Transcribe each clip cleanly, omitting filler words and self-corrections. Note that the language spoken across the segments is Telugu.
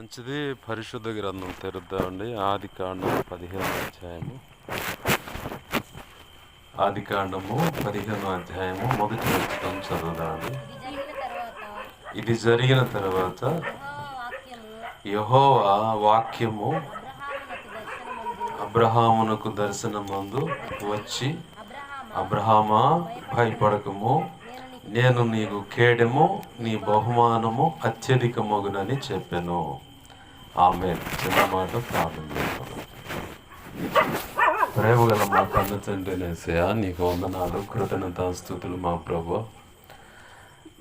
మంచిది. పరిశుద్ధ గ్రంథం తెరుద్దామండి. ఆదికాండం 15వ అధ్యాయము. ఆదికాండము 15వ అధ్యాయము మొదటి వచనం చదువుదామండి. ఇది జరిగిన తర్వాత యెహోవా వాక్యము అబ్రహామునకు దర్శనమందు వచ్చి, అబ్రహామా, భయపడకము, నేను నీకు కేడెము, నీ బహుమానము అత్యధికమగునని చెప్పాను. ఆమేన్. చిన్న మాట ప్రార్థన చేస్తాను. ప్రేమగల మా కన్న తండ్రి యేసయ్యా, నీకు వందనాలు, కృతజ్ఞతాస్తుతులు మా ప్రభువా.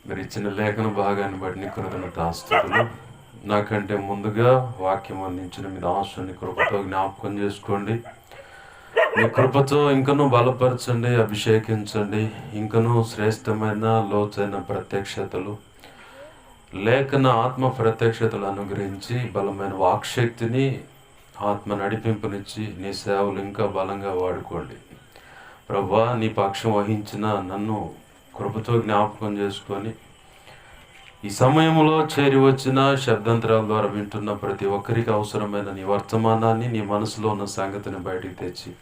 మీరు ఇచ్చిన లేఖన భాగాన్ని బట్టి కృతజ్ఞతాస్తుతులు. నాకంటే ముందుగా వాక్యం అందించిన మీ దాసుని కృపతో జ్ఞాపకం చేసుకోండి. మీ కృపతో ఇంకనూ బలపరచండి, అభిషేకించండి. ఇంకనూ శ్రేష్టమైన లోతైన ప్రత్యక్షతలు, లేఖన ఆత్మ ప్రత్యక్షతలు అనుగ్రహించి బలమైన వాక్శక్తిని, ఆత్మ నడిపింపునిచ్చి నీ సేవలు ఇంకా బలంగా వాడుకోండి. ప్రభువా, నీ పక్షం వహించిన నన్ను కృపతో జ్ఞాపకం చేసుకొని, ఈ సమయంలో చేరి వచ్చిన శబ్దాంతరాల ద్వారా వింటున్న ప్రతి ఒక్కరికి అవసరమైన నీ వర్తమానాన్ని, నీ మనసులో ఉన్న సంగతిని బయటికి తెచ్చి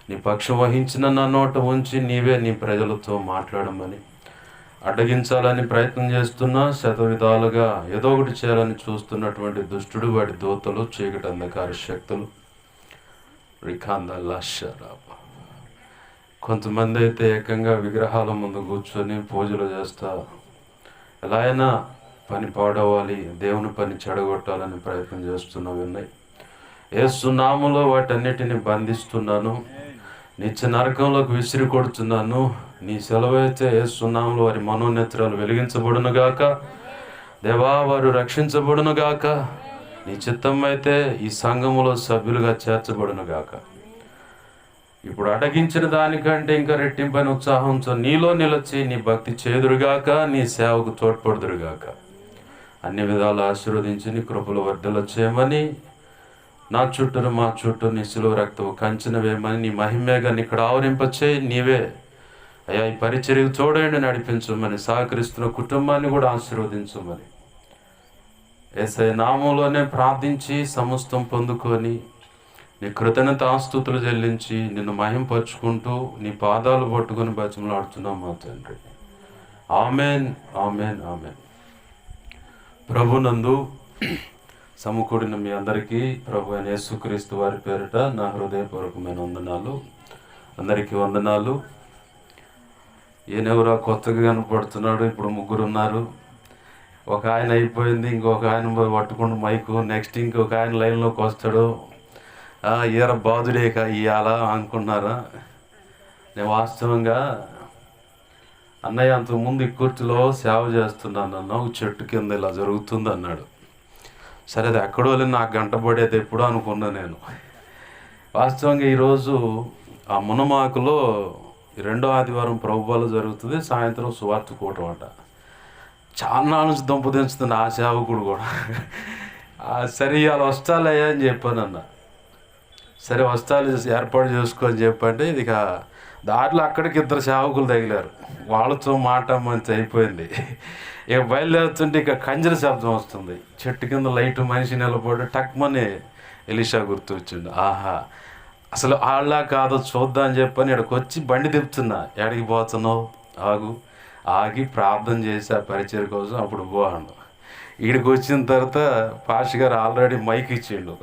నీ పక్షం వహించిన నా నోట ఉంచి నీవే నీ ప్రజలతో మాట్లాడమని, అడ్డగించాలని ప్రయత్నం చేస్తున్నా శతవిధాలుగా ఏదో ఒకటి చేయాలని చూస్తున్నటువంటి దుష్టుడు, వాడి దూతలు, చీకటి అంధకార శక్తులు, కొంతమంది అయితే ఏకంగా విగ్రహాల ముందు కూర్చొని పూజలు చేస్తా ఎలా అయినా పని పాడవాలి, దేవుని పని చెడగొట్టాలని ప్రయత్నం చేస్తున్నవి ఉన్నాయి. యేసు నామములో వాటన్నిటిని బంధిస్తున్నాను, నిత్య నరకంలోకి విసిరి కొడుతున్నాను. నీ సెలవైతే యేసు నామములో వారి మనోనేత్రాలు వెలిగించబడునుగాక. దేవా, వారు రక్షించబడునుగాక. నీ చిత్తం అయితే ఈ సంఘములో సభ్యులుగా చేర్చబడునుగాక. ఇప్పుడు అడగించిన దానికంటే ఇంకా రెట్టింపైన ఉత్సాహంతో నీలో నిలచి నీ భక్తి చేదురుగాక, నీ సేవకు తోడ్పడుదురుగాక. అన్ని విధాలు ఆశీర్వదించి నీ కృపలు వర్ధల చేయమని, నా చుట్టూ మా చుట్టూ నీ శిలువ రక్తము కంచెన వేయమని, నీ మహిమేగాన్ని ఇక్కడ ఆవరింపచేయి. నీవే అయ్యా ఈ పరిచర్యకు తోడైండి, నడిపించమని, సహకరిస్తున్న కుటుంబాన్ని కూడా ఆశీర్వదించమని యేసయ్య నామంలోనే ప్రార్థించి సమస్తం పొందుకొని నీ కృతజ్ఞతాస్తుతులు చెల్లించి నిన్ను మహింపరుచుకుంటూ నీ పాదాలు పట్టుకొని బతిమలాడుతున్నాం మా తండ్రి. Amen, amen, amen. ప్రభునందు సమకూడిన మీ అందరికీ ప్రభు అయిన యేసుక్రీస్తు వారి పేరిట నా హృదయపూర్వకమైన వందనాలు. అందరికీ వందనాలు. ఈయనెవరో కొత్తగా కనపడుతున్నాడు. ఇప్పుడు ముగ్గురు ఉన్నారు. ఒక ఆయన అయిపోయింది, ఇంకొక ఆయన పట్టుకుంటూ మైకు, నెక్స్ట్ ఇంకొక ఆయన లైన్లోకి వస్తాడు. ఈర బాధుడేక ఇయ్యాలా అనుకున్నారా? నేను వాస్తవంగా అన్నయ్య అంతకుముందు ఈ కుర్చీలో సేవ చేస్తున్నాను అన్న, చెట్టు కింద ఇలా జరుగుతుంది అన్నాడు. సరే, అది ఎక్కడో నాకు గంట పడేది ఎప్పుడో అనుకున్నా నేను. వాస్తవంగా ఈరోజు ఆ మునమాకులో 2వ ఆదివారం ప్రభువాలు జరుగుతుంది. సాయంత్రం సువార్త కూటం అంట. చాలా నుంచి దుంప దించుతున్న ఆ సేవకుడు కూడా. సరే అలా వస్తాలయ్యా అని చెప్పానన్న. సరే వస్తాలు ఏర్పాటు చేసుకొని చెప్పంటే, ఇది దారిలో అక్కడికి 2 సేవకులు తగిలారు. వాళ్ళతో మాట మంచి అయిపోయింది. ఇక బయలుదేరుతుంటే ఇక కంజర శబ్దం వస్తుంది. చెట్టు కింద లైట్ మనిషి నిలబడి టక్మని ఎలీషా గుర్తు వచ్చిండు. ఆహా, అసలు వాళ్ళ కాదో చూద్దాం అని చెప్పని ఇక్కడికి వచ్చి బండి తిప్పుతున్నా. ఎక్కడికి పోతున్నావు? ఆగి ప్రార్థన చేసి ఆ పరిచయం కోసం అప్పుడు పోండు. ఈడికి వచ్చిన తర్వాత పాష్ గారు ఆల్రెడీ మైక్ ఇచ్చిండు.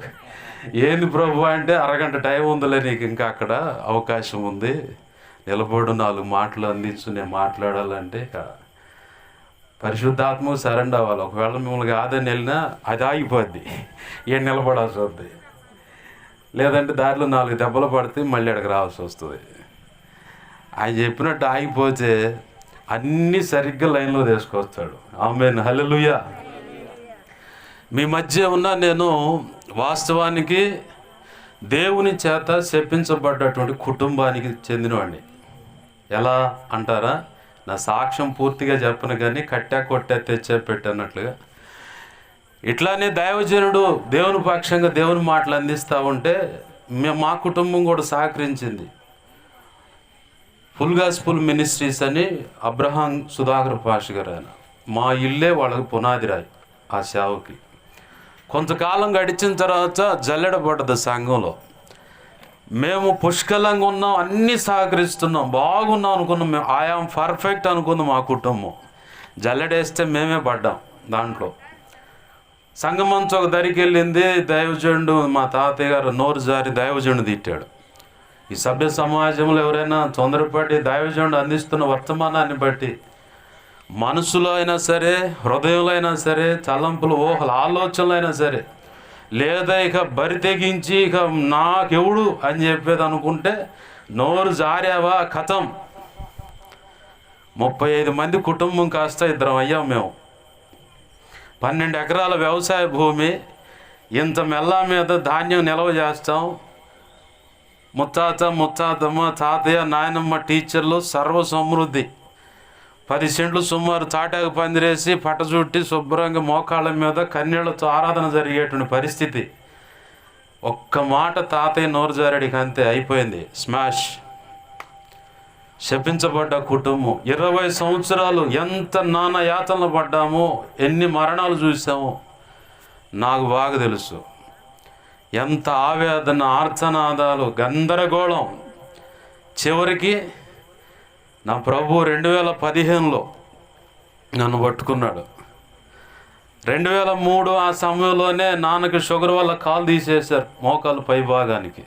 ఏంది ప్రభు అంటే, అరగంట టైం ఉందిలే నీకు, ఇంకా అక్కడ అవకాశం ఉంది, నిలబడు, 4 మాటలు అందించు, నేను మాట్లాడాలంటే ఇక పరిశుద్ధాత్మకు సరెండర్ అవ్వాలి. ఒకవేళ మిమ్మల్ని కాదని వెళ్ళినా అది ఆగిపోద్ది, ఏం నిలబడాల్సి వస్తుంది. లేదంటే దారిలో 4 దెబ్బలు పడితే మళ్ళీ అక్కడికి రావాల్సి వస్తుంది. ఆయన చెప్పినట్టు ఆగిపోతే అన్నీ సరిగ్గా లైన్లో తీసుకొస్తాడు. ఆమేన్, హల్లెలూయా. మీ మధ్య ఉన్న నేను వాస్తవానికి దేవుని చేత శపించబడ్డటువంటి కుటుంబానికి చెందినవాడిని. ఎలా అంటారా? నా సాక్ష్యం పూర్తిగా చెప్పను కానీ కట్టా కొట్టా తెచ్చే పెట్టన్నట్లుగా ఇట్లానే దైవజనుడు దేవుని పక్షంగా దేవుని మాటలు అందిస్తూ ఉంటే మా కుటుంబం కూడా సహకరించింది. ఫుల్ గాస్పుల్ మినిస్ట్రీస్ అని అబ్రహాం సుధాకర్ పాష్ గారు ఆయన. మా ఇల్లే వాళ్ళకి పునాది రాయి ఆ సేవకి. కొంతకాలం గడిచిన తర్వాత జల్లెడ పడ్డది సంఘంలో. మేము పుష్కలంగా ఉన్నాం, అన్నీ సహకరిస్తున్నాం, బాగున్నాం అనుకున్నాం, మేము ఐఆమ్ పర్ఫెక్ట్ అనుకుంది మా కుటుంబం. జల్లెడేస్తే మేమే పడ్డాం దాంట్లో. సంఘమంతా ఒక దరికి వెళ్ళింది. దైవజనుడు మా తాతయ్య గారు నోరు జారి దైవజనుడు తిట్టాడు. ఈ సభ్య సమాజంలో ఎవరైనా తొందరపడి దైవజనుడు అందిస్తున్న వర్తమానాన్ని బట్టి మనసులో అయినా సరే, హృదయంలో అయినా సరే, తలంపులు, ఊహలు, ఆలోచనలు అయినా సరే, లేదా ఇక బరి తెగించి ఇక నాకెవుడు అని చెప్పేది అనుకుంటే నోరు జారావా కథం. 35 మంది కుటుంబం కాస్త 2 అయ్యాం మేము. 12 ఎకరాల వ్యవసాయ భూమి. ఇంత మెల్లా మీద ధాన్యం నిల్వ చేస్తాం. ముత్తాతమ్మ, తాతయ్య, నాయనమ్మ, టీచర్లు, సర్వ సమృద్ధి. 10 సెంట్లు సుమారు తాటాకు పందిరేసి పట్టచుట్టి శుభ్రంగా మోకాళ్ళ మీద కన్నీళ్లతో ఆరాధన జరిగేటువంటి పరిస్థితి. ఒక్క మాట తాతయ్య నోరు జారడికి అంతే, అయిపోయింది, స్మాష్. శపించబడ్డ కుటుంబం. 20 సంవత్సరాలు ఎంత నానా యాతనలు పడ్డామో, ఎన్ని మరణాలు చూసామో నాకు బాగా తెలుసు. ఎంత ఆవేదన, ఆర్తనాదాలు, గందరగోళం. చివరికి నా ప్రభు 2015లో నన్ను పట్టుకున్నాడు. 2003 ఆ సమయంలోనే నాన్నకి షుగర్ వల్ల కాలు తీసేశారు, మోకాలు పై భాగానికి.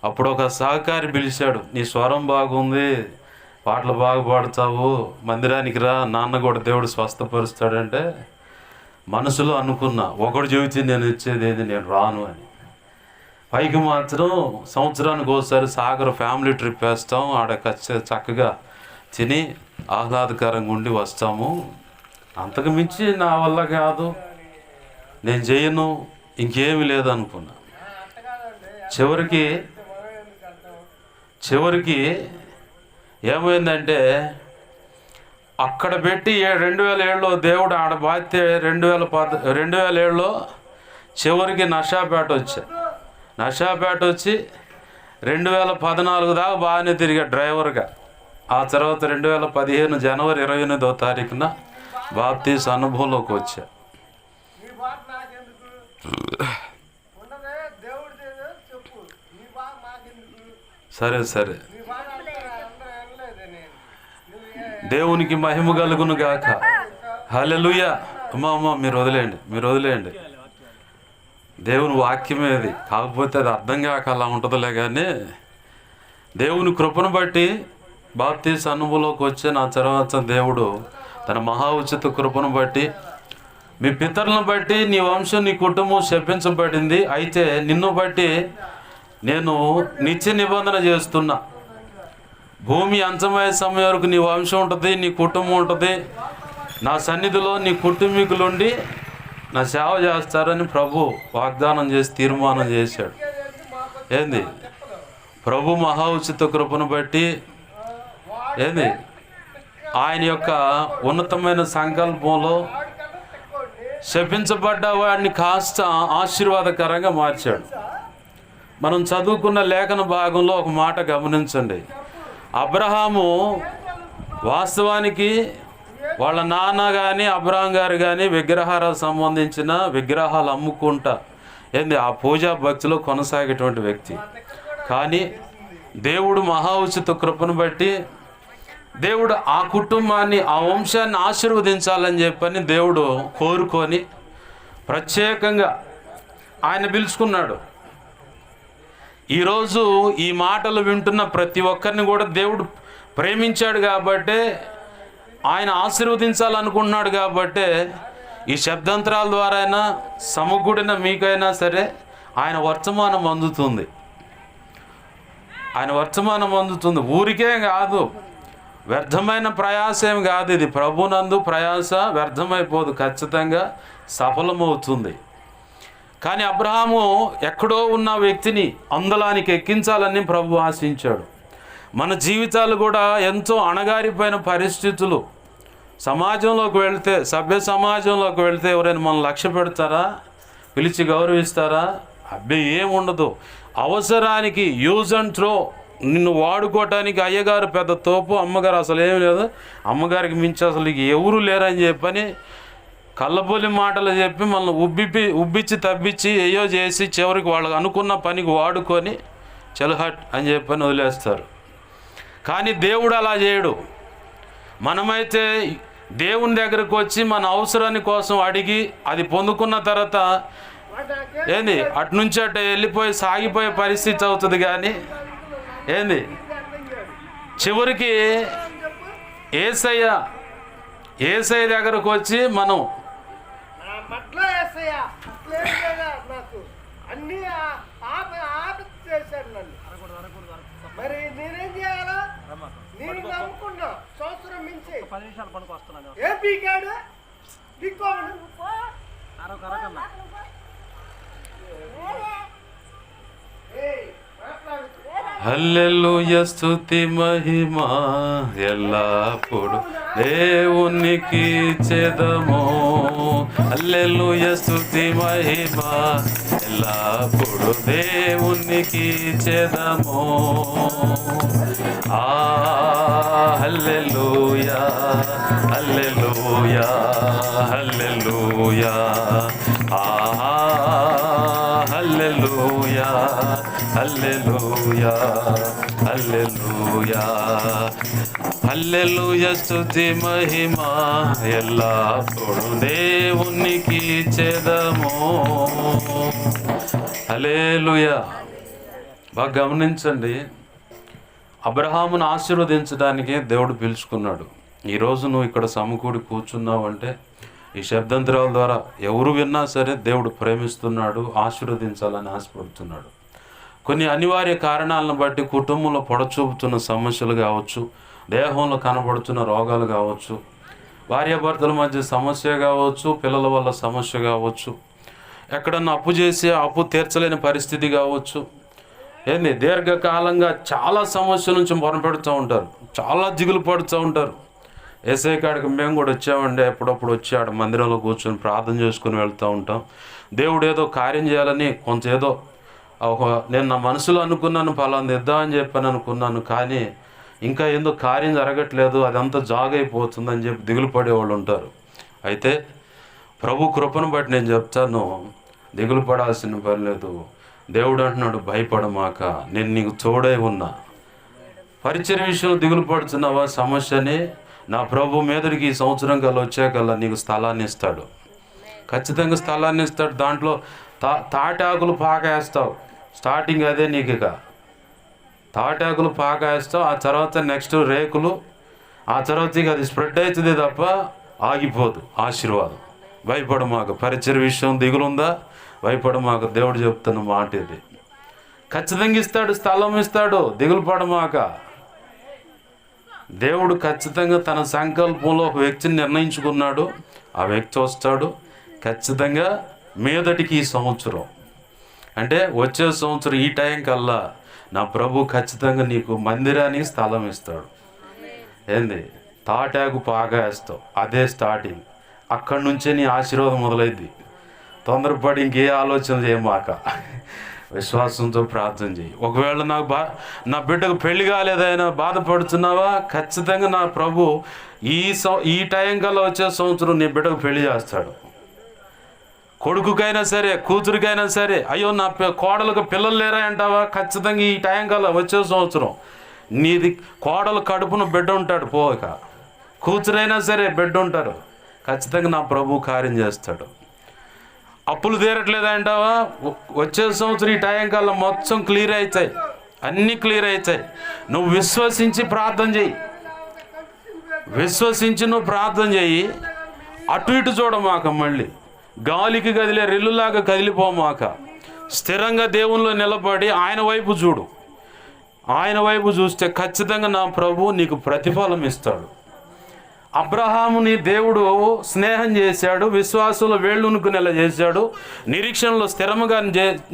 అప్పుడు ఒక సహకారి పిలిచాడు, నీ స్వరం బాగుంది, పాటలు బాగా పాడతావు, మందిరానికి రా, నాన్న కూడా దేవుడు స్వస్థపరుస్తాడంటే మనసులో అనుకున్నా, ఒకటి చెబితే నేను ఇచ్చేది ఏది, నేను రాను అని. పైకి మాత్రం సంవత్సరానికి ఒకసారి సాగర్ ఫ్యామిలీ ట్రిప్ వేస్తాం. ఆడ చక్కగా తిని ఆహ్లాదకరంగా ఉండి వస్తాము. అంతకు మించి నా వల్ల కాదు, నేను చేయను, ఇంకేమీ లేదనుకున్నా. చివరికి ఏమైందంటే అక్కడ పెట్టి 2007లో దేవుడు ఆడ బాధ్యత 2007లో చివరికి నషాపేట వచ్చి 2014 దాకా బాగానే తిరిగా డ్రైవర్గా. ఆ తర్వాత 2015 జనవరి 28వ తారీఖున బాప్తీసు అనుభవంలోకి వచ్చా. సరే దేవునికి మహిమ కలుగును గాక. హల్లెలూయా. అమ్మ మీరు వదిలేయండి. దేవుని వాక్యమేది, కాకపోతే అది అర్థం కాక అలా ఉంటుందిలే. కానీ దేవుని కృపను బట్టి బాప్తీసు అనుభవంలోకి వచ్చిన ఆ తర్వాత దేవుడు తన మహా ఉచిత కృపను బట్టి, మీ పితరులను బట్టి నీ వంశం, నీ కుటుంబం శపించబడింది, అయితే నిన్ను బట్టి నేను నిత్య నిబంధన చేస్తున్నా. భూమి అంతమయ్యే సమయం వరకు నీ వంశం ఉంటుంది, నీ కుటుంబం ఉంటుంది. నా సన్నిధిలో నీ కుటుంబీకులుండి నా సేవ చేస్తారని ప్రభు వాగ్దానం చేసి తీర్మానం చేశాడు. ఏంది, ప్రభు మహా ఉచిత కృపను బట్టి ఏంది, ఆయన యొక్క ఉన్నతమైన సంకల్పంలో శపించబడ్డ వాడిని కాస్త ఆశీర్వాదకరంగా మార్చాడు. మనం చదువుకున్న లేఖన భాగంలో ఒక మాట గమనించండి. అబ్రహాము వాస్తవానికి వాళ్ళ నాన్న కానీ అబ్రహాం గారు కానీ విగ్రహాలకు సంబంధించిన విగ్రహాలు అమ్ముకుంటా ఆ పూజా భక్తిలో కొనసాగేటువంటి వ్యక్తి. కానీ దేవుడు మహా ఉచిత కృపను బట్టి దేవుడు ఆ కుటుంబాన్ని, ఆ వంశాన్ని ఆశీర్వదించాలని చెప్పని దేవుడు కోరుకొని ప్రత్యేకంగా ఆయన పిలుచుకున్నాడు. ఈరోజు ఈ మాటలు వింటున్న ప్రతి ఒక్కరిని కూడా దేవుడు ప్రేమించాడు కాబట్టే, ఆయన ఆశీర్వదించాలనుకుంటున్నాడు కాబట్టే ఈ శబ్దాంతరాల ద్వారా అయినా సమకూడిన మీకైనా సరే ఆయన వర్తమానం అందుతుంది. ఊరికే కాదు, వ్యర్థమైన ప్రయాస ఏం కాదు. ఇది ప్రభునందు ప్రయాస వ్యర్థమైపోదు, ఖచ్చితంగా సఫలమవుతుంది. కానీ అబ్రహాము ఎక్కడో ఉన్న వ్యక్తిని అందులానికి ఎక్కించాలని ప్రభు ఆశించాడు. మన జీవితాలు కూడా ఎంతో అణగారిపోయిన పరిస్థితులు. సమాజంలోకి వెళ్తే, సభ్య సమాజంలోకి వెళ్తే ఎవరైనా మనం లక్ష్య పెడతారా, పిలిచి గౌరవిస్తారా? అబ్బాయి ఏముండదు. అవసరానికి యూజ్ అండ్ త్రో, నిన్ను వాడుకోవటానికి అయ్యగారు పెద్ద తోపు, అమ్మగారు అసలు ఏం లేదు, అమ్మగారికి మించి అసలు ఎవరు లేరని చెప్పని కళ్ళబొల్లి మాటలు చెప్పి మనల్ని ఉబ్బిచ్చి తబ్బిచ్చి ఏయో చేసి చివరికి వాళ్ళు అనుకున్న పనికి వాడుకొని చల్హట్ అని చెప్పని వదిలేస్తారు. కానీ దేవుడు అలా చేయడు. మనమైతే దేవుని దగ్గరకు వచ్చి మన అవసరాన్ని కోసం అడిగి అది పొందుకున్న తర్వాత ఏంది అటునుంచి అటు వెళ్ళిపోయి సాగిపోయే పరిస్థితి అవుతుంది. కానీ ఏంది చివరికి ఏసయ్య దగ్గరకు వచ్చి మనం మరి నేనేం చేయాలా? నేను నమ్ముకున్నా సంవత్సరం మించి 10 నిమిషాలు పనికి వస్తున్నాను. ఏ పీకాడు దిక్కోమను హల్లెలూయా స్తుతి మహిమ ఎల్లప్పుడు దేవునికి చెదము. హల్లెలూయా స్తుతి మహిమ ఎల్లప్పుడు దేవునికి చెదము. హల్లెలూయా హల్లెలూయా హల్లెలూయా హల్లెలూయా హల్లెలూయా హల్లెలూయా హల్లెలూయా స్తుతి మహిమ ఎల్లప్పుడు దేవునికి చెదము. హల్లెలూయా. బాగా గమనించండి, అబ్రహామును ఆశీర్వదించడానికి దేవుడు పిలుచుకున్నాడు. ఈరోజు నువ్వు ఇక్కడ సమకూడి కూర్చున్నావు అంటే ఈ శబ్దంతరాల ద్వారా ఎవరు విన్నా సరే దేవుడు ప్రేమిస్తున్నాడు, ఆశీర్వదించాలని ఆశపడుతున్నాడు. కొన్ని అనివార్య కారణాలను బట్టి కుటుంబంలో పొడచూపుతున్న సమస్యలు కావచ్చు, దేహంలో కనబడుతున్న రోగాలు కావచ్చు, భార్యాభర్తల మధ్య సమస్య కావచ్చు, పిల్లల వల్ల సమస్య కావచ్చు, ఎక్కడన్నా అప్పు చేసి అప్పు తీర్చలేని పరిస్థితి కావచ్చు, దీర్ఘకాలంగా చాలా సమస్యల నుంచి మొరపెడుతూ ఉంటారు, చాలా దిగులు పడుతూ ఉంటారు. ఏసై కాడికి మేము కూడా వచ్చామండి, ఎప్పుడప్పుడు వచ్చి ఆడ మందిరంలో కూర్చొని ప్రార్థన చేసుకుని వెళ్తూ ఉంటాం. దేవుడు ఏదో కార్యం చేయాలని కొంచెం ఏదో నేను నా మనసులో అనుకున్నాను, ఫలానా ఇద్దామని చెప్పని అనుకున్నాను, కానీ ఇంకా ఎందుకు కార్యం జరగట్లేదు, అదంతా జాగైపోతుందని చెప్పి దిగులు పడేవాళ్ళు ఉంటారు. అయితే ప్రభు కృపను బట్టి నేను చెప్తాను, దిగులు పడాల్సిన పని లేదు. దేవుడు అంటున్నాడు, భయపడమాక, నేను నీకు తోడై ఉన్నా. పరిచర్య విషయంలో దిగులు పడుతున్నావా సమస్యని, నా ప్రభు మీదరికి ఈ సంవత్సరం కల్లా వచ్చాకల్లా నీకు స్థలాన్ని ఇస్తాడు, ఖచ్చితంగా స్థలాన్ని ఇస్తాడు. దాంట్లో తాటాకులు పాకేస్తావు, స్టార్టింగ్ అదే నీకు. ఇక తాటాకులు పాకేస్తావు, ఆ తర్వాత నెక్స్ట్ రేకులు, ఆ తర్వాత ఇక అది స్ప్రెడ్ అవుతుంది తప్ప ఆగిపోదు ఆశీర్వాదం. భయపడమాక. పరిచర్య విషయం దిగులుందా, భయపడమాక. దేవుడు చెప్తున్న మాట ఇది. ఖచ్చితంగా ఇస్తాడు, స్థలం ఇస్తాడు, దిగులు పడమాక. దేవుడు ఖచ్చితంగా తన సంకల్పంలో ఒక వ్యక్తిని నిర్ణయించుకున్నాడు, ఆ వ్యక్తి వస్తాడు ఖచ్చితంగా. మీదటికి ఈ సంవత్సరం అంటే వచ్చే సంవత్సరం ఈ టైం కల్లా నా ప్రభు ఖచ్చితంగా నీకు మందిరానికి స్థలం ఇస్తాడు. తాటాకు పాగా వేస్తావు, అదే స్టార్టింగ్. అక్కడి నుంచే నీ ఆశీర్వాదం మొదలైద్ది. తొందరపడి ఇంకే ఆలోచన చేయమాక, విశ్వాసంతో ప్రార్థన చేయి. ఒకవేళ నా బిడ్డకు పెళ్లి కాలేదైనా బాధపడుతున్నావా, ఖచ్చితంగా నా ప్రభు ఈ టైం కల్లా వచ్చే సంవత్సరం నీ బిడ్డకు పెళ్లి చేస్తాడు. కొడుకుకైనా సరే, కూతురికైనా సరే, అయ్యో నా కోడలకు పిల్లలు లేరా అంటావా, ఖచ్చితంగా ఈ టైం కల్లా వచ్చే సంవత్సరం నీది కోడలు కడుపున బిడ్డ ఉంటాడు. పోక కూతురైనా సరే బిడ్డ ఉంటారు. ఖచ్చితంగా నా ప్రభు కార్యం చేస్తాడు. అప్పులు తీరట్లేదా అంటావా, వచ్చే సంవత్సరం ఈ టైం కల్లా మొత్తం క్లియర్ అవుతాయి, అన్నీ క్లియర్ అవుతాయి. నువ్వు విశ్వసించి ప్రార్థన చేయి, విశ్వసించి నువ్వు ప్రార్థన చేయి. అటు ఇటు చూడమాక, మళ్ళీ గాలికి కదిలే రెల్లులాగా కదిలిపోమాక. స్థిరంగా దేవునిలో నిలబడి ఆయన వైపు చూడు. ఆయన వైపు చూస్తే ఖచ్చితంగా నా ప్రభు నీకు ప్రతిఫలం ఇస్తాడు. అబ్రహాముని దేవుడు స్నేహం చేశాడు, విశ్వాసంలో వేళ్ళునుకునేలా చేశాడు, నిరీక్షణలో స్థిరముగా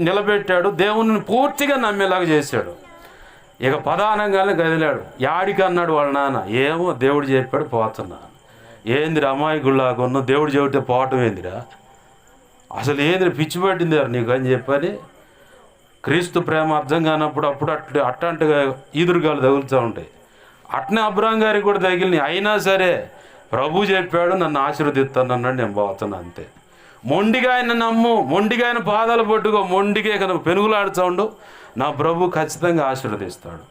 నిలబెట్టాడు, దేవుని పూర్తిగా నమ్మేలాగా చేశాడు. ఇక ప్రధానంగానే కదిలాడు. యాడికి అన్నాడు వాళ్ళ నాన్న, ఏమో దేవుడు చెప్పాడు పోతున్నా. ఏందిరా అమాయకుల్లాగా ఉన్న, దేవుడు చెబితే పోవటం ఏందిరా, అసలు ఏంది పిచ్చి పట్టింది నీకు అని చెప్పని. క్రీస్తు ప్రేమ అర్థం కానప్పుడు అప్పుడు అట్లాంటిగా ఈదురుగాలు తగులుతూ ఉంటాయి. అట్నే అబ్రహాం గారికి కూడా తగిలినాయి. అయినా సరే ప్రభు చెప్పాడు నన్ను ఆశీర్వదిస్తాను అన్నాడు, నేను పోతాను అంతే. మొండిగా ఆయన నమ్ము, మొండిగా ఆయన పాదాలు పట్టుకో, మొండిగా కనుక పెనుగులాడుతూ ఉండు, నా ప్రభు ఖచ్చితంగా ఆశీర్వదిస్తాడు.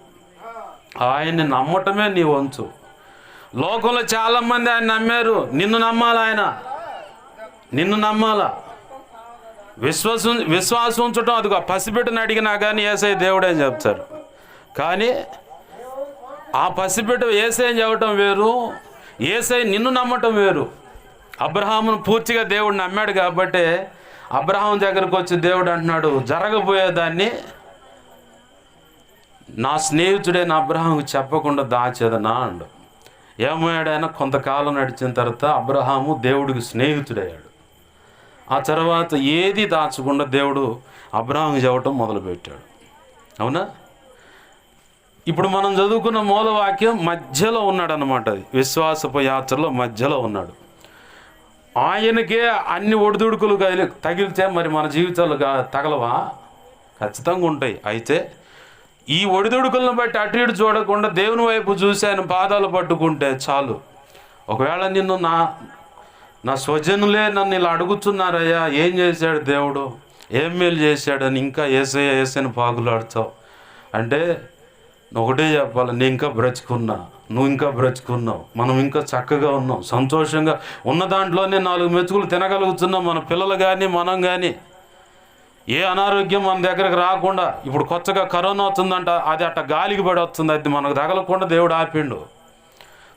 ఆయన్ని నమ్మటమే నీ వంచు. లోకంలో చాలామంది ఆయన నమ్మారు, నిన్ను నమ్మాలి, ఆయన నిన్ను నమ్మాలా. విశ్వాసం ఉంచటం అదిగో పసిబిడ్డను అడిగినా కానీ యేసయ్య దేవుడే అని చెప్తారు. కానీ ఆ పసిబిడ్డ యేసయ్య అని చెప్పటం వేరు, యేసయ్య నిన్ను నమ్మటం వేరు. అబ్రహామును పూర్తిగా దేవుడు నమ్మాడు కాబట్టి అబ్రహాం దగ్గరకు వచ్చి దేవుడు అంటున్నాడు, జరగబోయేదాన్ని నా స్నేహితుడైన అబ్రహాంకు చెప్పకుండా దాచేదనా అండు. ఏమయ్యాడు ఆయన? కొంతకాలం నడిచిన తర్వాత అబ్రహాము దేవుడికి స్నేహితుడయ్యాడు. ఆ తర్వాత ఏది దాచకుండా దేవుడు అబ్రహాంకు చెప్పటం మొదలుపెట్టాడు. అవునా? ఇప్పుడు మనం చదువుకున్న మూలవాక్యం మధ్యలో ఉన్నాడు అన్నమాట. అది విశ్వాసపు యాత్రలో మధ్యలో ఉన్నాడు. ఆయనకే అన్ని ఒడిదుడుకులు తగిలితే మరి మన జీవితాలు తగలవా? ఖచ్చితంగా ఉంటాయి. అయితే ఈ ఒడిదుడుకులను బట్టి అటు ఇటు చూడకుండా దేవుని వైపు చూసి ఆయన పాదాలు పట్టుకుంటే చాలు. ఒకవేళ నిన్ను నా స్వజనులే నన్ను ఇలా అడుగుతున్నారయ్యా, ఏం చేశాడు దేవుడు, ఏం మేలు చేశాడని ఇంకా ఏసైని పాకులాడుతావు అంటే ఒకటే చెప్పాలి, నేను ఇంకా బ్రతుకున్నా, నువ్వు ఇంకా బ్రతుకున్నావు, మనం ఇంకా చక్కగా ఉన్నాం, సంతోషంగా ఉన్న దాంట్లోనే 4 మెతుకులు తినగలుగుతున్నాం. మన పిల్లలు కానీ మనం కానీ ఏ అనారోగ్యం మన దగ్గరకు రాకుండా, ఇప్పుడు కొత్తగా కరోనా వస్తుందంట, అది అట్ట గాలికి పడి వస్తుంది, అది మనకు తగలకుండా దేవుడు ఆపిండు.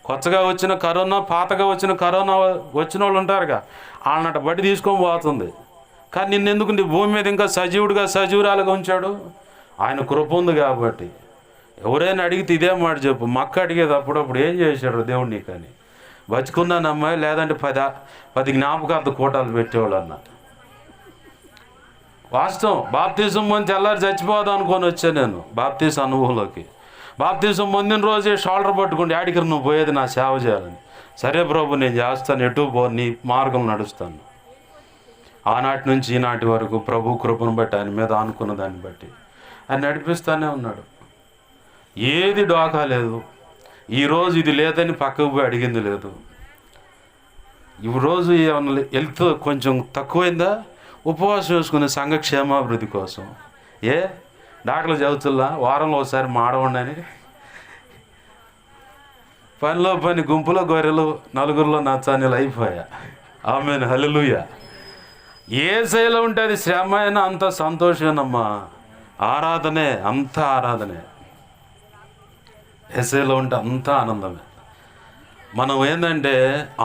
కొత్తగా వచ్చిన కరోనా, పాతగా వచ్చిన కరోనా వచ్చిన వాళ్ళు ఉంటారుగా, వాళ్ళనట బట్టి తీసుకొని పోతుంది. కానీ నిన్నెందుకు నీ భూమి మీద ఇంకా సజీవురాలుగా ఉంచాడు? ఆయన కృప ఉంది కాబట్టి. ఎవరైనా అడిగితే ఇదే మాట చెప్పు, మక్క అడిగేది అప్పుడప్పుడు ఏం చేశాడు దేవుడు నీకని, బతుకున్నానమ్మాయి, లేదంటే 10 జ్ఞాపకార్థ కూటాలు పెట్టేవాళ్ళు అన్నట్టు. వాస్తవం. బాప్తీసం పొంది తెల్లారి చచ్చిపోదాం అనుకొని వచ్చాను నేను బాప్తీసం అనుభవంలోకి. బాప్తీసం పొందిన రోజే షోల్డర్ పట్టుకుంటే ఆడికి నువ్వు పోయేది నా సేవ చేయాలని. సరే ప్రభు నేను చేస్తాను, ఎటు నీ మార్గం నడుస్తాను. ఆనాటి నుంచి ఈనాటి వరకు ప్రభు కృపను బట్టి, ఆయన మీద ఆనుకున్న దాన్ని బట్టి ఆయన నడిపిస్తూనే ఉన్నాడు. ఏది డోకా లేదు. ఈరోజు ఇది లేదని పక్కకు పోయి అడిగింది లేదు. ఈరోజు ఏమన్నా హెల్త్ కొంచెం తక్కువైందా, ఉపవాసం వేసుకునే సంఘ క్షేమాభివృద్ధి కోసం. డాక్టర్లు చదువుతుల్లా వారంలో ఒకసారి మాడవండి, పనిలో పని, గుంపులో గొర్రెలు, నలుగురిలో నచ్చానీలు అయిపోయా. ఆమేన్, హల్లెలూయా. ఏ శైలో ఉంటే అది శ్రమ అయినా అంత సంతోషమేనమ్మా. ఆరాధనే, అంత ఆరాధనే. ఏసైలో ఉంటే అంతా ఆనందమే. మనం ఏంటంటే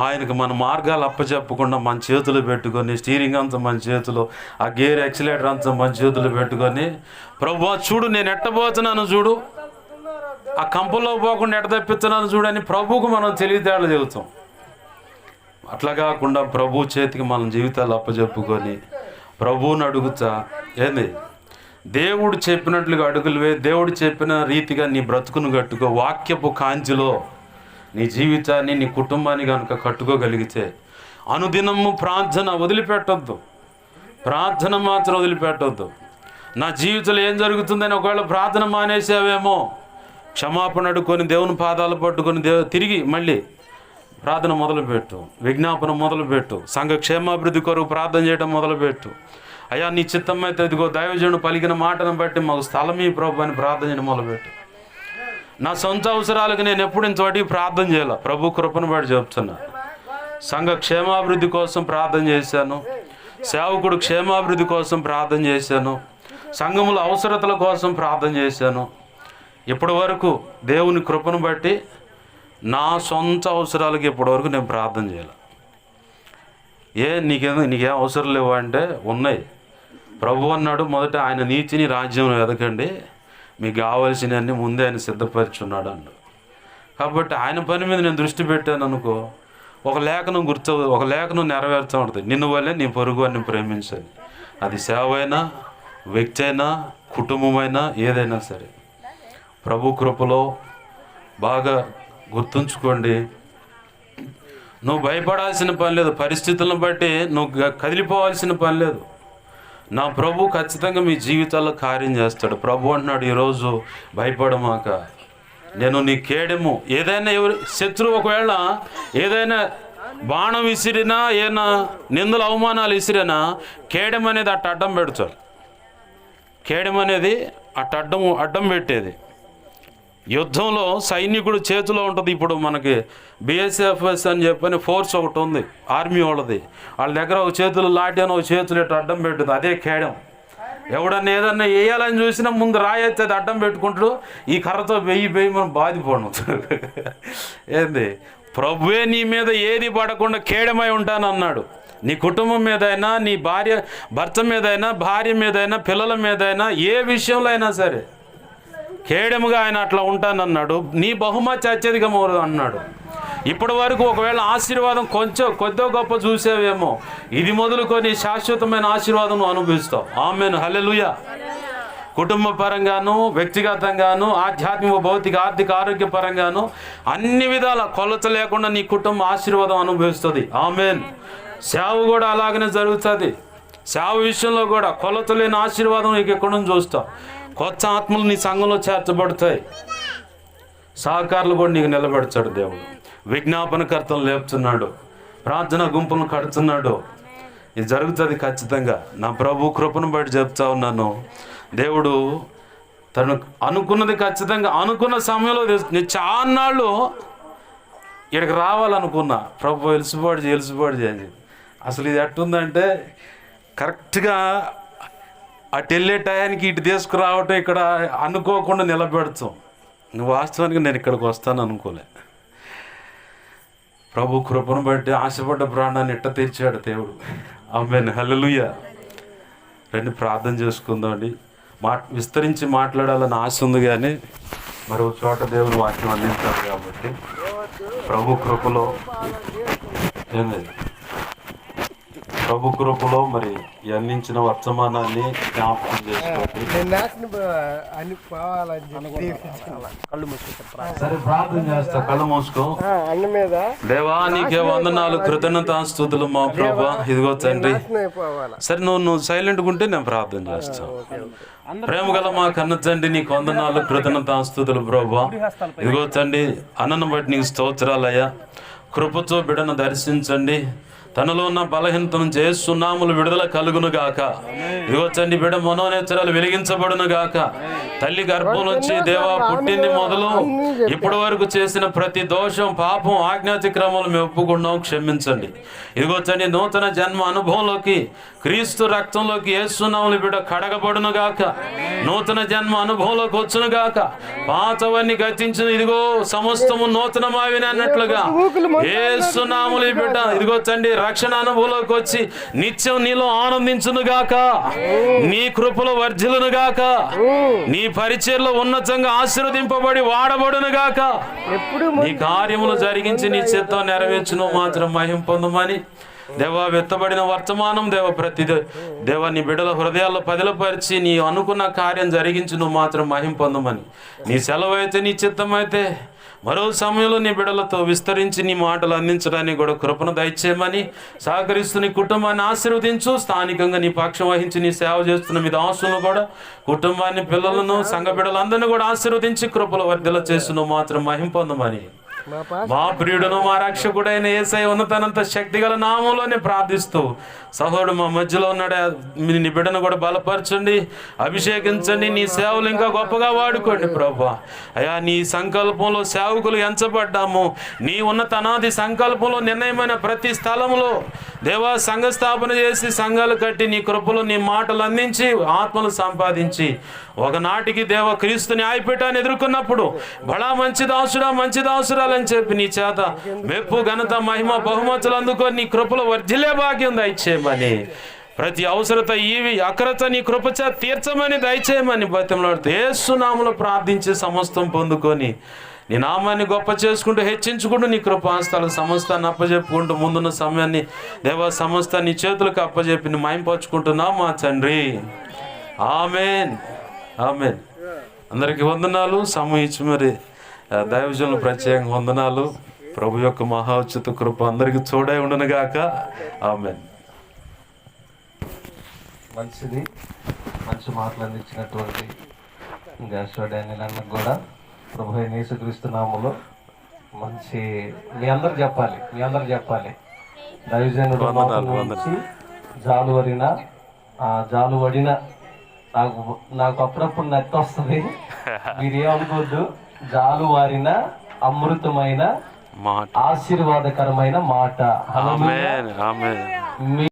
ఆయనకు మన మార్గాలు అప్పచెప్పకుండా మన చేతులు పెట్టుకొని, స్టీరింగ్ అంతా మన చేతిలో, ఆ గేర్ యాక్సిలేటర్ అంతా మన చేతులు పెట్టుకొని, ప్రభువా చూడు నేను ఎట్టబోతున్నాను చూడు, ఆ కంపల్లో పోకుండా ఎట్ట తప్పిస్తున్నాను చూడని ప్రభువుకు మనం తెలివితేటలు చెబుతాం. అట్లా కాకుండా ప్రభు చేతికి మన జీవితాలు అప్పచెప్పుకొని ప్రభువుని అడుగుతా, ఏంది దేవుడు చెప్పినట్లుగా అడుగులువే, దేవుడు చెప్పిన రీతిగా నీ బ్రతుకును కట్టుకో. వాక్యపు కాంతిలో నీ జీవితాన్ని, నీ కుటుంబాన్ని కనుక కట్టుకోగలిగితే, అనుదినము ప్రార్థన వదిలిపెట్టొద్దు. ప్రార్థన మాత్రం వదిలిపెట్టొద్దు. నా జీవితంలో ఏం జరుగుతుందని ఒకవేళ ప్రార్థన మానేసావేమో, క్షమాపణ అడుక్కొని దేవుని పాదాలు పట్టుకొని తిరిగి మళ్ళీ ప్రార్థన మొదలుపెట్టు, విజ్ఞాపన మొదలుపెట్టు, సంఘ క్షేమాభివృద్ధి కొరకు ప్రార్థన చేయడం మొదలుపెట్టు. అయ్యా నీ చిత్తం అయితే ఇదిగో దైవజనుడు పలికిన మాటను బట్టి మాకు స్థలమీ ప్రభు అని ప్రార్థన చేయడం మొదలుపెట్టు. నా సొంత అవసరాలకు నేను ఎప్పుడు ఇంతవాటికి ప్రార్థన చేయాలి, ప్రభు కృపను బట్టి చెప్తున్నా. సంఘ క్షేమాభివృద్ధి కోసం ప్రార్థన చేశాను, సేవకుడు క్షేమాభివృద్ధి కోసం ప్రార్థన చేశాను, సంఘముల అవసరతల కోసం ప్రార్థన చేశాను. ఇప్పటి వరకు దేవుని కృపను బట్టి నా సొంత అవసరాలకి ఇప్పటివరకు నేను ప్రార్థన చేయాలి. నీకేం అవసరం లేవు అంటే ఉన్నాయి. ప్రభు అన్నాడు, మొదట ఆయన నీతిని రాజ్యం వెతకండి, మీకు కావాల్సినవన్నీ ముందే ఆయన సిద్ధపరిచున్నాడు అన్నాడు. కాబట్టి ఆయన పని మీద నేను దృష్టి పెట్టాను అనుకో, ఒక లేఖనం నెరవేరుతూ ఉంటుంది, నిన్ను వల్లే నీ పొరుగు వారిని ప్రేమించాలి. అది సేవ అయినా, వ్యక్తి అయినా, కుటుంబమైనా, ఏదైనా సరే. ప్రభు కృపలో బాగా గుర్తుంచుకోండి. నువ్వు భయపడాల్సిన పని లేదు, పరిస్థితులను బట్టి నువ్వు కదిలిపోవాల్సిన పని లేదు. నా ప్రభు ఖచ్చితంగా మీ జీవితాల్లో కార్యం చేస్తాడు. ప్రభు అంటున్నాడు ఈరోజు భయపడమాక, నేను నీ కేడెము. ఏదైనా ఎవరు శత్రువు ఒకవేళ ఏదైనా బాణం విసిరినా ఏదైనా నిందలు అవమానాలు విసిరినా కేడెం అనేది అట్ట అడ్డం పెడతారు. కేడెం అనేది అట్ట అడ్డం పెట్టేది. యుద్ధంలో సైనికుడు చేతిలో ఉంటుంది. ఇప్పుడు మనకి బిఎస్ఎఫ్ఎస్ అని చెప్పని ఫోర్స్ ఒకటి ఉంది, ఆర్మీ వాళ్ళది. వాళ్ళ దగ్గర ఒక చేతులు లాటి అని ఒక చేతులు ఇట్లా అడ్డం పెట్టుది, అదే కేడం. ఎవడన్నా ఏదన్నా వేయాలని చూసినా ముందు రాయెత్తి అది అడ్డం పెట్టుకుంటాడు. ఈ కర్రతో వెయ్యి మనం బాధిపోవడం. ఏంది, ప్రభువే నీ మీద ఏది పడకుండా కేడమై ఉంటానన్నాడు. నీ కుటుంబం మీదైనా, నీ భర్త మీదైనా, భార్య మీదైనా, పిల్లల మీదైనా, ఏ విషయంలో అయినా సరే కేడముగా ఆయన అట్లా ఉంటానన్నాడు. నీ బహుమతి అత్యధికం అన్నాడు. ఇప్పటి వరకు ఒకవేళ ఆశీర్వాదం కొద్దో గొప్ప చూసేవేమో, ఇది మొదలుకొని శాశ్వతమైన ఆశీర్వాదం అనుభవిస్తావు. ఆమేన్, హల్లెలూయా. కుటుంబ పరంగాను, వ్యక్తిగతంగాను, ఆధ్యాత్మిక, భౌతిక, ఆర్థిక, ఆరోగ్య పరంగాను అన్ని విధాల కొలత లేకుండా నీ కుటుంబం ఆశీర్వాదం అనుభవిస్తుంది. ఆమేన్. సేవ కూడా అలాగనే జరుగుతుంది. సేవ విషయంలో కూడా కొలత లేని ఆశీర్వాదం నీకు ఎక్కడి నుంచి చూస్తావు. కొత్త ఆత్మలు నీ సంఘంలో చేర్చబడతాయి. సహకారులు కూడా నీకు నిలబెడతాడు దేవుడు. విజ్ఞాపనకర్తలు లేపుతున్నాడు, ప్రార్థన గుంపులను కడుతున్నాడు. ఇది జరుగుతుంది ఖచ్చితంగా. నా ప్రభు కృపను బట్టి చెప్తా ఉన్నాను. దేవుడు తను అనుకున్నది ఖచ్చితంగా అనుకున్న సమయంలో నేను చాలా నాళ్ళు ఇక్కడికి రావాలనుకున్నా. ప్రభు ఎలుసుబాటు చేసి అసలు ఇది ఎట్టుందంటే కరెక్ట్గా అటు వెళ్ళే టయానికి ఇటు తీసుకురావటం ఇక్కడ అనుకోకుండా నిలబెడతాం. వాస్తవానికి నేను ఇక్కడికి వస్తాను అనుకోలే. ప్రభు కృపను బట్టి ఆశపడ్డ ప్రాణాన్ని ఇట్ట తీర్చాడు దేవుడు. ఆమేన్, హల్లెలూయా. రండి ప్రార్థన చేసుకుందామండి. విస్తరించి మాట్లాడాలని ఆశ ఉంది, కానీ మరో చోట దేవుడు వాక్యం అందించాడు కాబట్టి ప్రభు కృపలో మరి అందించిన వర్తమానాన్ని జ్ఞాపకం చేసుకోండి. సరే ప్రార్థన చేస్తా, కళ్ళు మూసుకో. దేవా నీకే వందనాలు, కృతజ్ఞతాస్తుతులు మా ప్రభా. ఇదిగో తండ్రి, సరే నువ్వు సైలెంట్గా ఉంటే నేను ప్రార్థన చేస్తాను. ప్రేమ గల మా కన్న తండ్రి నీకు వందనాలు, కృతజ్ఞతాస్తుతులు ప్రభా. ఇదిగో తండ్రి, అన్నను బట్టి నీకు స్తోత్రాలయ్యా. కృపతో బిడ్డను దర్శించండి. తనలో ఉన్న బలహీనతను చేస్తున్నాములు విడుదల కలుగును గాక. ఇదిగో తండ్రి, బిడ్డ మనోనేత్రాలు వెలిగించబడును గాక. తల్లి గర్భం నుంచి దేవా పుట్టింది మొదలు ఇప్పటి వరకు చేసిన ప్రతి దోషం, పాపం, ఆజ్ఞాతిక్రమాలు మేము ఒప్పుకున్నాం, క్షమించండి. ఇదిగో తండ్రి, నూతన జన్మ అనుభవంలోకి, క్రీస్తు రక్తంలోకి యేసునామమున బిడ్డ కడగబడును గాక. నూతన జన్మ అనుభవంలోకి వచ్చును గాక. పాతవన్నీ గతించిన ఇదిగో సమస్తము నూతనమావిని అన్నట్లుగా యేసునామమున బిడ్డ ఇదిగో తండ్రి రక్షణ అనుభవంలోకి వచ్చి నిత్యం నీలో ఆనందించును గాక. నీ కృపలో వర్ధిల్లును గాక. నీ పరిచర్లో ఉన్నతంగా ఆశీర్వదింపబడి వాడబడును గాక. నీ కార్యములు జరిగించి నీ చిత్తం నెరవేర్చును మాత్రం మహిమ పొందమని దేవా, వెత్తబడిన వర్తమానం దేవా నీ బిడ్డల హృదయాల్లో పదిలపరిచి నీ అనుకున్న కార్యం జరిగించి నువ్వు మాత్రం మహిమ పొందమని, నీ సెలవు అయితే, నీ చిత్తం అయితే మరో సమయంలో నీ బిడ్డలతో విస్తరించి నీ మాటలు అందించడానికి కూడా కృపను దయచేయమని సహకరిస్తూ నీ కుటుంబాన్ని ఆశీర్వదించు. స్థానికంగా నీ పక్షం వహించి నీ సేవ చేస్తున్న మీ దాసులను కూడా, కుటుంబాన్ని, పిల్లలను, సంఘ బిడ్డలందరినీ కూడా ఆశీర్వదించి కృపలు వర్ధిల్ల చేస్తూ నువ్వు మాత్రం మహిమ పొందమని మా ప్రియుడును మా రక్షకుడైన యేసయ్య ఉన్నతనంత శక్తిగల నామంలోనే ప్రార్థిస్తూ, సహోదరుడు మా మధ్యలో ఉన్నాడు, నీ బిడ్డను కూడా బలపరచండి, అభిషేకించండి. నీ సేవలు ఇంకా గొప్పగా వాడుకోండి ప్రభా. అయ్యా, నీ సంకల్పంలో సేవకులు ఎంచబడ్డాము. నీ ఉన్నత అనాది సంకల్పంలో నిర్ణయమైన ప్రతి స్థలంలో దేవా సంఘ స్థాపన చేసి సంఘాలు కట్టి నీ కృపలో నీ మాటలు అందించి ఆత్మలు సంపాదించి ఒకనాటికి దేవ క్రీస్తు న్యాయపీఠాన్ని ఎదుర్కొన్నప్పుడు బడా మంచి దాసుడా, మంచి దాసురాలని చెప్పి నీ చేత మెప్పు, ఘనత, మహిమ, బహుమతులు అందుకొని నీ కృపలో వర్ధిల్లే భాగ్యం దయచేయమని, ప్రతి అవసరత అక్రత నీ కృపచే తీర్చమని దయచేయమని బతిమలాడుతూ యేసు నామములో ప్రార్థించి సమస్తం పొందుకొని నీ నామాన్ని గొప్ప చేసుకుంటూ హెచ్చించుకుంటూ నీ కృపాస్తాలకు సమస్తాన్ని అప్పచెప్పుకుంటూ ముందున్న సమయాన్ని దేవా సమస్త నీ చేతులకు అప్పచెప్పి నీ మహింపరుచుకుంటున్నాం మా తండ్రి. ఆమేన్, ఆమేన్. అందరికీ వందనాలు. సమయించి మరి దైవజనులు ప్రత్యేకంగా వందనాలు. ప్రభు యొక్క మహోచిత కృప అందరికీ తోడై ఉండును గాక. ఆమేన్. మంచిది, మంచి మాటలు అందించినటువంటి డానియల్ అన్నకు కూడా ప్రభు అయిన యేసుక్రీస్తు నామములో మంచి మీ అందరు చెప్పాలి దైవజనుడు వందనాలు, నోటి నుంచి జాలువడిన నాకు అప్పుడప్పుడు నెత్తి వస్తుంది, మీరేమనుకోవద్దు. జాలువారిన అమృతమైన మాట. ఆశీర్వాదకరమైన మాట. ఆమేన్, ఆమేన్.